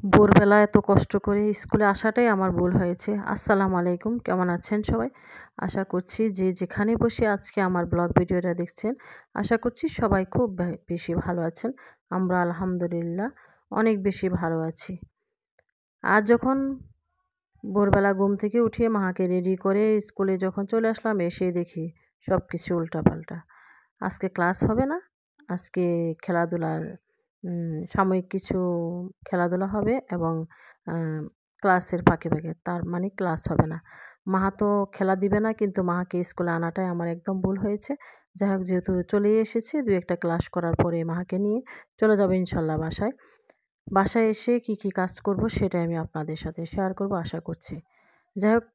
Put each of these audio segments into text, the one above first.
ভোরবেলা এত কষ্ট করে স্কুলে আসাটাই আমার ভুল হয়েছে। আসসালামু আলাইকুম, কেমন আছেন সবাই? আশা করছি যে যেখানে বসে আজকে আমার ব্লগ ভিডিওটা দেখছেন, আশা করছি সবাই খুব বেশি ভালো আছেন। আমরা আলহামদুলিল্লাহ অনেক বেশি ভালো আছি। আজ যখন ভোরবেলা ঘুম থেকে উঠিয়ে মাকে রেডি করে স্কুলে যখন চলে আসলাম, এসে দেখি সব কিছু উল্টাপাল্টা। আজকে ক্লাস হবে না, আজকে খেলাধুলার সাময়িক কিছু খেলাধুলা হবে এবং ক্লাসের ফাঁকে ফাঁকে, তার মানে ক্লাস হবে না। মাহা তো খেলা দিবে না, কিন্তু মাকে স্কুলে আনাটাই আমার একদম ভুল হয়েছে। যাই হোক, যেহেতু চলেই এসেছি, দু একটা ক্লাস করার পরে মাকে নিয়ে চলে যাবো ইনশাল্লাহ বাসায়। বাসায় এসে কি কি কাজ করব সেটাই আমি আপনাদের সাথে শেয়ার করব আশা করছি। যাই হোক,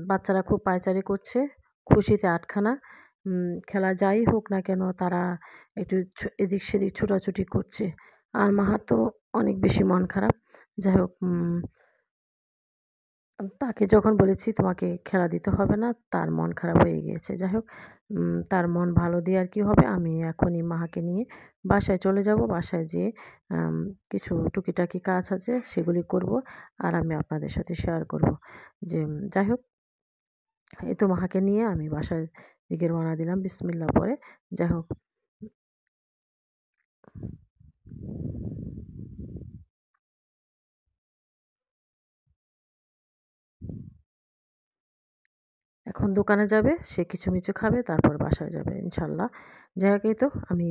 বাচ্চারা খুব পায়চারি করছে, খুশিতে আটখানা। খেলা যাই হোক না কেন, তারা একটু এদিক সেদিক ছোটাছুটি করছে। আর মাহার তো অনেক বেশি মন খারাপ। যাই হোক, তাকে যখন বলেছি তোমাকে খেলা দিতে হবে না, তার মন খারাপ হয়ে গিয়েছে। যাই হোক, তার মন ভালো দিয়ে আর কি হবে, আমি এখনই মাকে নিয়ে বাসায় চলে যাব। বাসায় যেয়ে কিছু টুকিটাকি কাজ আছে, সেগুলি করব আর আমি আপনাদের সাথে শেয়ার করব। যে যাই হোক, এই তো মাকে নিয়ে আমি বাসার দিকে রওনা দিলাম বিসমিল্লাহ পরে। যাই হোক, এখন দোকানে যাবে, সে কিছু-মিছু খাবে, তারপর বাসায় যাবে ইনশাল্লাহ। যাই হোক, এই তো আমি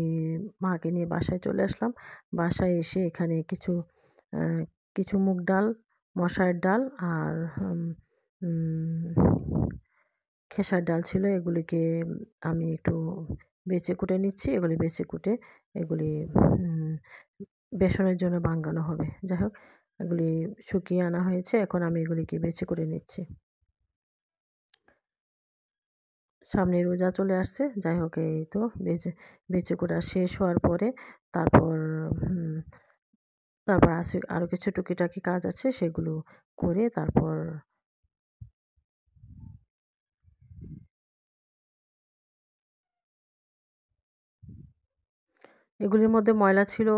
মাকে নিয়ে বাসায় চলে আসলাম। বাসায় এসে এখানে আ কিছু মুগ ডাল, মশারের ডাল আর উম খেসার ডাল ছিল। এগুলিকে আমি একটু বেচে-কুটে নিচ্ছি। এগুলি বেচে-কুটে এগুলি উম বেসনের জন্য বাঙ্গানো হবে। যাই হোক, এগুলি শুকিয়ে আনা হয়েছে। এখন আমি এগুলিকে বেচে করে নিচ্ছি। সামনে রোজা চলে আসছে। যাই হোক, এই তো বেচে কুড়া শেষ হওয়ার পরে তারপর হুম তারপর আছে আরও কিছু টুকিটাকি কাজ আছে, সেগুলো করে তারপর এগুলির মধ্যে ময়লা ছিল,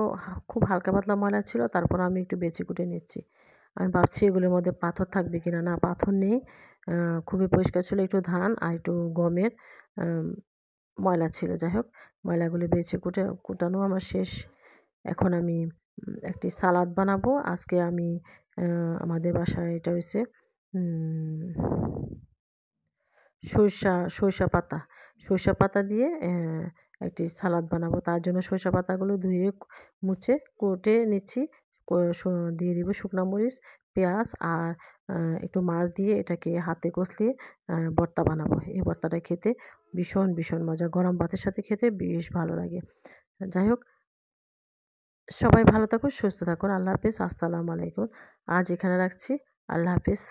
খুব হালকা পাতলা ময়লা ছিল। তারপর আমি একটু বেছে-কুটে নিচ্ছি। আমি ভাবছি এগুলির মধ্যে পাথর থাকবে কিনা। না, পাথর নেই। খুবই পরিষ্কার ছিল। একটু ধান আর একটু গমের আম ময়লা ছিল। যাই হোক, ময়লাগুলি কুটানো আমার শেষ। এখন আমি একটি সালাদ বানাবো। আজকে আমি আমাদের বাসায় এটা হইছে উম সরিষা পাতা দিয়ে একটি সালাদ বানাবো। তার জন্য সরিষা পাতাগুলো ধুয়ে মুছে কুটে নিচ্ছি। ক স দিয়ে দিব শুকনা মরিচ, পেঁয়াজ আর একটু মাছ দিয়ে এটাকে হাতে কষলিয়ে ভর্তা বানাবো। এই ভর্তাটা খেতে ভীষণ মজা। গরম ভাতের সাথে খেতে বেশ ভালো লাগে। যাই হোক, সবাই ভালো থাকুন, সুস্থ থাকুন। আল্লাহ হাফেজ। আসসালামু আলাইকুম। আজ এখানে রাখছি। আল্লাহ হাফেজ।